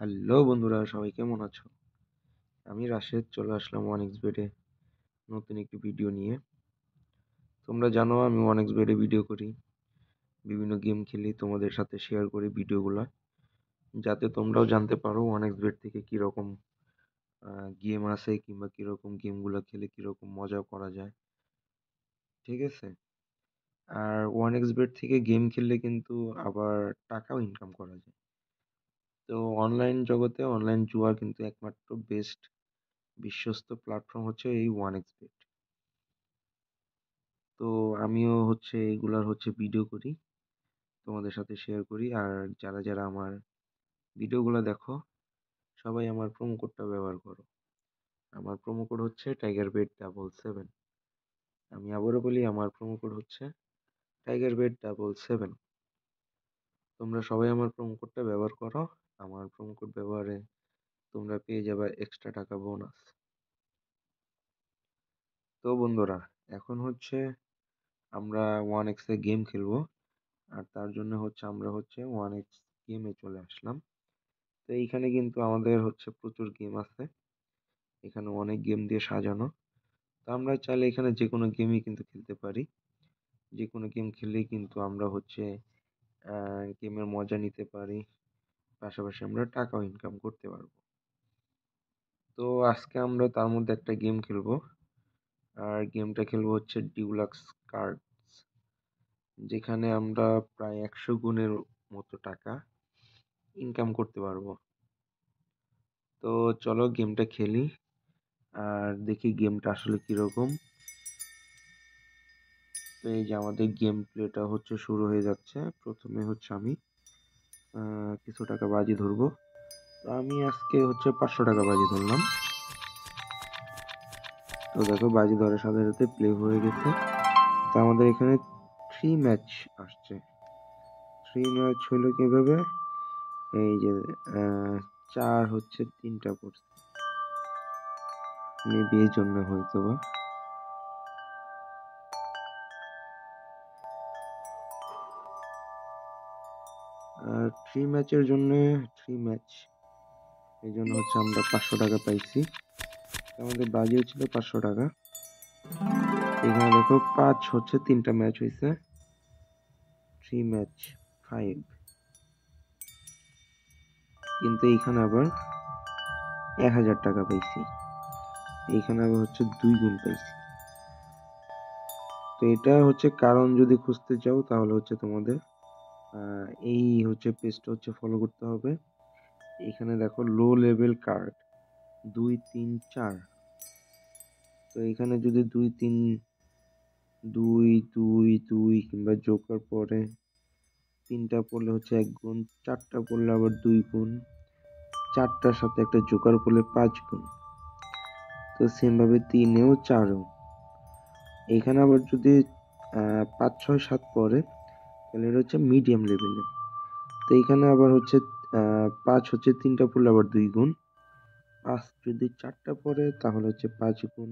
Hello বন্ধুরা, সবাই কেমন আছো? আমি রাশেদ চলে আসলাম ওয়ানএক্সবেডে নতুন একটি ভিডিও নিয়ে। তোমরা জানো আমি ওয়ানএক্সবেডে ভিডিও করি, বিভিন্ন গেম খেলি, তোমাদের সাথে শেয়ার করি ভিডিওগুলা, যাতে তোমরাও জানতে পারো ওয়ানএক্সবেড থেকে কীরকম গেম আছে কিংবা কীরকম গেমগুলো খেলে কীরকম মজা করা যায়। ঠিক আছে? আর ওয়ানএক্সবেড থেকে গেম খেললে কিন্তু আবার টাকাও ইনকাম করা যায়। তো অনলাইন জগতে অনলাইন জুয়া কিন্তু একমাত্র বেস্ট বিশ্বস্ত প্ল্যাটফর্ম হচ্ছে এই ওয়ানএক্সবেড। তো আমিও এগুলার ভিডিও করি, তোমাদের সাথে শেয়ার করি। আর যারা আমার ভিডিওগুলো দেখো, সবাই আমার প্রোমো কোডটা ব্যবহার করো। আমার প্রোমো কোড হচ্ছে টাইগারবেট77। আমি আবারও বলি, আমার প্রোমো কোড হচ্ছে টাইগারবেট77। তোমরা সবাই আমার প্রোমো কোডটা ব্যবহার করো। আমার প্রোমো কোড ব্যবহারে তোমরা পেয়ে যাবে এক্সট্রা টাকা বোনাস। তো বন্ধুরা, এখন আমরা 1x এ গেম খেলবো। আর তার জন্য আমরা 1x গেমে চলে আসলাম। তো এইখানে কিন্তু আমাদের প্রচুর গেম আছে, এখানে অনেক গেম দিয়ে সাজানো। তো আমরা চাইলে এখানে যে কোনো গেমই কিন্তু খেলতে পারি, যে কোনো গেম খেললেই কিন্তু আমরা গেমের মজা নিতে পারি, পাশাপাশি আমরা টাকাও ইনকাম করতে পারবো। তো আজকে আমরা তার মধ্যে একটা গেম খেলবো, আর গেমটা খেলবো ডিউলাক্স কার্ডস, যেখানে আমরা প্রায় 100 গুণের মতো টাকা ইনকাম করতে পারবো। তো চলো গেমটা খেলি আর দেখি গেমটা আসলে কিরকম। তো এই যে আমাদের গেম প্লেটা শুরু হয়ে যাচ্ছে। প্রথমে আমি কিছু টাকা বাজি ধরবো। তো আমি আজকে 500 টাকা বাজি ধরলাম। তো দেখো বাজি ধরার সাথে সাথে প্লে হয়ে গেছে। তো আমাদের এখানে 3 ম্যাচ আসছে। 3 ম্যাচ হলো কিভাবে, এই যে 4 3টা পড়ছে, মেবি এই জন্য হয়তো বা। আর 3 ম্যাচের জন্য 3 ম্যাচ, এই জন্য আমরা 500 টাকা পাইছি। আমাদের বাজি ছিল 500 টাকা। এখানে দেখো 5 3টা ম্যাচ হয়েছে, 3 ম্যাচ 5। কিন্তু এইখানে আবার 1000 টাকা পাইছি, এইখানে আবার 2 গুণ পাইছি। তো এটা কারণ যদি খুঁজতে চাও তাহলে তোমাদের এই পেজটা ফলো করতে হবে। এখানে দেখো লো লেভেল কার্ড 2 3 4। তো এখানে যদি 2 3 2 2 2 কিংবা জোকার পরে 3টা পড়লে 1 গুণ, 4টা পড়লে আবার 2 গুণ, 4টার সাথে একটা জোকার পড়লে 5 গুণ। তো সেম ভাবে 3এও 4ও। এখানে আবার যদি 5 6 7 পড়ে তাহলে এটা মিডিয়াম লেভেলে। তো এখানে আবার 5 3টা পড়লে আবার 2 গুণ, 5 যদি 4টা পড়ে তাহলে 5 গুণ,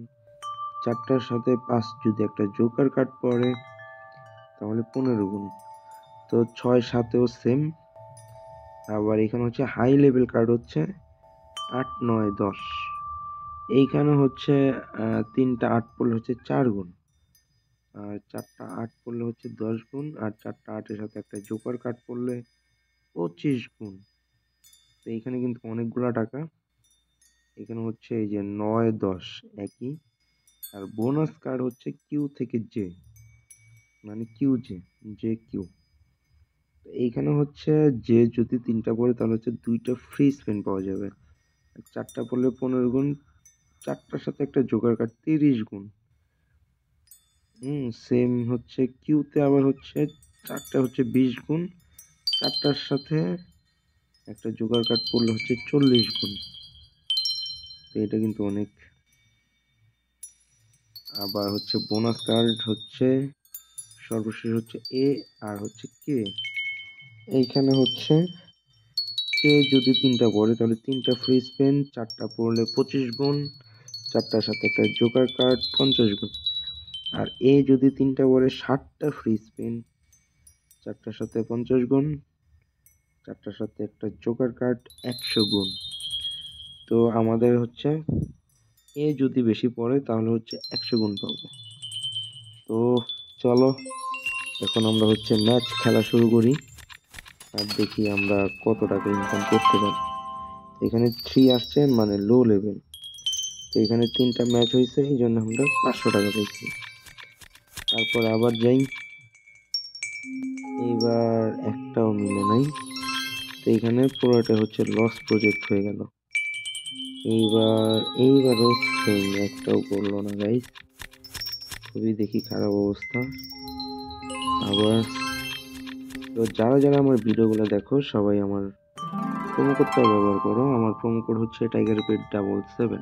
4টার সাথে 5 যদি একটা জোকার কার্ড পড়ে তাহলে 15 গুণ। তো 6 7এও সেম। আবার এখানে হাই লেভেল কার্ড 8 9 10। এইখানে 3টা 8 পড়লে 4 গুণ, আর 4টা 8 পড়লে 10 গুণ, আর 4টা 8-এর সাথে একটা জোকার কার্ড পড়লে 25 গুণ। তো এইখানে কিন্তু অনেকগুলা টাকা। এখানে এই যে 9 10 একই। আর বোনাস কার্ড কিউ থেকে জে, মানে কিউ জে কিউ। এইখানে যে যদি 3টা পড়ে তাহলে 2টা ফ্রি স্পিন পাওয়া যাবে। 4টা পড়লে 15 গুণ, 4টার সাথে একটা জোকার কার্ড 30 গুণ। সেম কিউতে আবার 4টা 20 গুণ, 4টার সাথে একটা জোকার কার্ড পড়লে 40 গুণ। তো এটা কিন্তু অনেক। আবার বোনাস কার্ড সর্বশেষ এ আর কে। এইখানে কে যদি 3টা পড়ে তাহলে 3টা ফ্রি স্পিন, 4টা পড়লে 25 গুণ, 4টার সাথে একটা জোকার কার্ড 50 গুণ। আর এ যদি 3টা পড়ে 60টা ফ্রি স্পিন, 4টার সাথে 50 গুণ, 4টার সাথে একটা জোকার কার্ড 100 গুণ। তো আমাদের হচ্ছে এ যদি বেশি পড়ে তাহলে হচ্ছে 100 গুণ পাবো। তো চলো এখন আমরা হচ্ছে ম্যাচ খেলা শুরু করি আর দেখি আমরা কত টাকা ইনকাম করতে পারি। এখানে 3 আসছে মানে লো লেভেল। তো এখানে 3টা ম্যাচ হয়েছে, এই জন্য আমরা 500 টাকা পাইছি। তারপর আবার যাই, এইবার একটাও মিলে নাই। তো এখানে পুরোটা হচ্ছে লস প্রজেক্ট হয়ে গেল। এইবারও সেম, একটাও করলো না গাইস, খুবই দেখি খারাপ অবস্থা। আবার তো যারা যারা আমার ভিডিওগুলো দেখো সবাই আমার প্রোমো কোডটা ব্যবহার করো। আমার প্রোমো কোড হচ্ছে টাইগার পেট 77।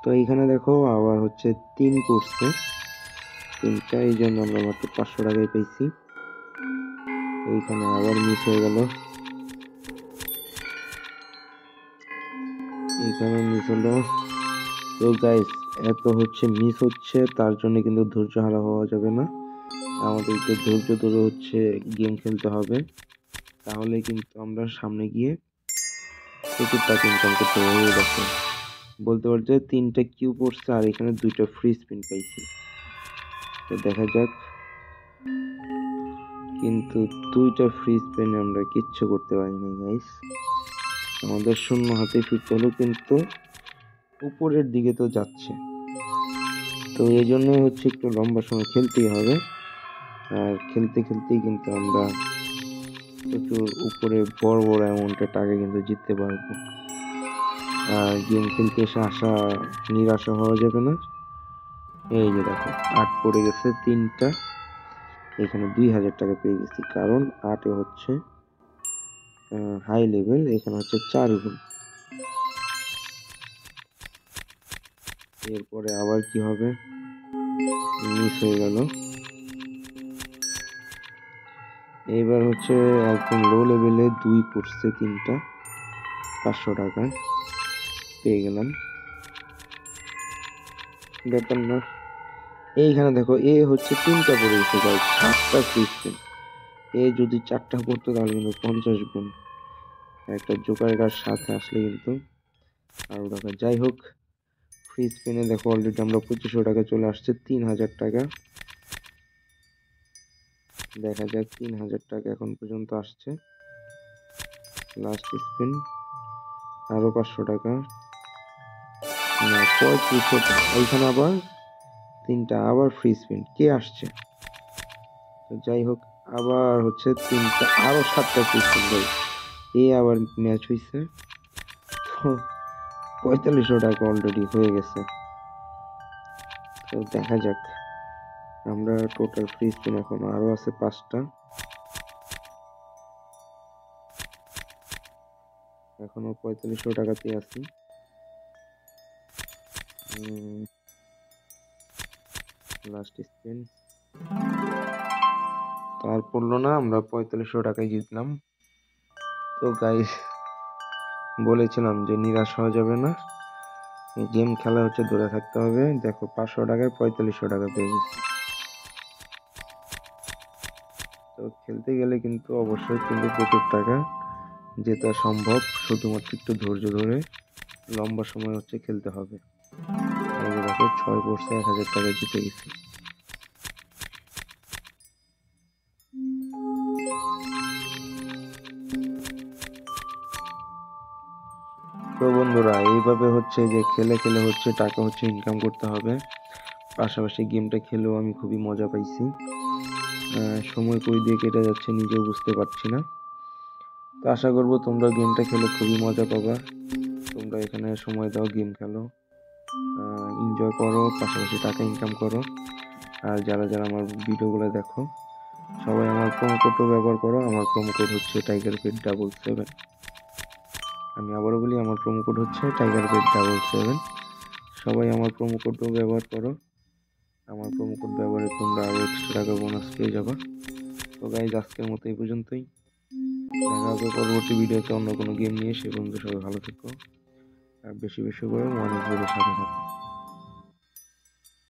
তো এইখানে দেখো আবার হচ্ছে 3 করছে, 3টা, এই জন্য আমরা মাত্র 500 টাকায় পেয়েছি। এইখানে আবার মিস হয়ে গেল, এইখানে মিস হলো। তো গাইস এত হচ্ছে মিস হচ্ছে, তার জন্য কিন্তু ধৈর্য হারা হওয়া যাবে না। আমাদেরকে ধৈর্য ধরে হচ্ছে গেম খেলতে হবে, তাহলে কিন্তু আমরা সামনে গিয়ে প্রচুর টাকা ইনকাম করতে পারবো। দেখো বলতে পারছে 3টা কিউ পড়ছে আর এখানে 2টা ফ্রি স্পিন পাইছি। তো দেখা যাক, কিন্তু 2টা ফ্রি স্পিনে আমরা কিচ্ছু করতে পারিনি গাইস। আমাদের শূন্য হাতে ফিরতে হলো, কিন্তু উপরের দিকে তো যাচ্ছে। তো এই জন্য হচ্ছে একটু লম্বা সময় খেলতেই হবে, আর খেলতে খেলতেই কিন্তু আমরা প্রচুর উপরে বড় বড় অ্যামাউন্টের টাকা কিন্তু জিততে পারবো। আর গেম খেলতে এসে নিরাশা হওয়া যাবে না। এই যে দেখো 8 পড়ে গেছে 3টা, এখানে 2000 টাকা পেয়ে গেছি, কারণ 8-এ হচ্ছে হাই লেভেল, এখানে হচ্ছে 4 গুণ। এরপরে আবার কি হবে, মিস হয়ে গেল। এবার হচ্ছে একদম লো লেভেলে 2 পড়ছে 3টা, 500 টাকায় পেয়ে গেলাম, ব্যাপার না। এইখানে দেখো এ হচ্ছে 3টা পড়ে গেছে গাইস, 7টা ফ্রি স্পিন। এ যদি 4টা পড়তো তাহলে কিন্তু 50 গুণ, একটা জোকার কার্ড সাথে আসলে কিন্তু আরো টাকা। যাই হোক, ফ্রি স্পিনে দেখো অলরেডি আমরা 2500 টাকা চলে আসছে, 3000 টাকা। দেখা যাক 3000 টাকা এখন পর্যন্ত আসছে। লাস্ট স্পিন, আরো 500 টাকা, না 3500 টাকা। এইখানে আবার 3টা, আবার ফ্রি স্পিন, কে আসছে? তো যাই হোক, আবার হচ্ছে 3টা, আরো 7টা ফ্রি স্পিন ভাই, এ আবার ম্যাচ হয়েছে। তো 4500 টাকা অলরেডি হয়ে গেছে। তো দেখা যাক, আমরা টোটাল ফ্রি স্পিন এখন আরো আছে 5টা, এখনো 4500 টাকাতে আছি। লাস্ট স্পিন, তার পড়লো না, আমরা 4500 টাকায় জিতলাম। তো গাইস বলেছিলাম যে নিরাশ হওয়া যাবে না, গেম খেলা হচ্ছে ধরে থাকতে হবে। দেখো 500 টাকায় 4500 টাকা পেয়ে গেছি। তো খেলতে গেলে কিন্তু অবশ্যই কিন্তু প্রচুর টাকা জেতা সম্ভব, শুধুমাত্র একটু ধৈর্য ধরে লম্বা সময় হচ্ছে খেলতে হবে। এই যে দেখো 6 পড়ছে, 1000 টাকা জিতে গেছি। তো বন্ধুরা এইভাবে হচ্ছে যে খেলে খেলে হচ্ছে টাকা হচ্ছে ইনকাম করতে হবে। পাশাপাশি গেমটা খেলেও আমি খুবই মজা পাইছি। সময় কই দিয়ে কেটে যাচ্ছে নিজেও বুঝতে পারছি না। তো আশা করবো তোমরা গেমটা খেলে খুবই মজা পাবা। তোমরা এখানে সময় দাও, গেম খেলো, এনজয় করো, পাশাপাশি টাকা ইনকাম করো। আর যারা যারা আমার ভিডিওগুলো দেখো সবাই আমার প্রোমো কোডও ব্যবহার করো। আমার প্রোমো কোড হচ্ছে টাইগার পেট 77। আমি আবারও বলি, আমার প্রোমো কোড হচ্ছে টাইগার পেট 77। সবাই আমার প্রোমো কোডও ব্যবহার করো। আমার প্রোমো কোড ব্যবহারে তোমরা আরো এক্সট্রা টাকা বোনাস পেয়ে যাবা। তো গাইজ আজকের মতো এই পর্যন্তই, দেখা হবে পরবর্তী ভিডিওতে অন্য কোনো গেম নিয়ে। সে পর্যন্ত সবাই ভালো থেকো আর বেশি বেশি করে মনোযোগের সাথে থাকো।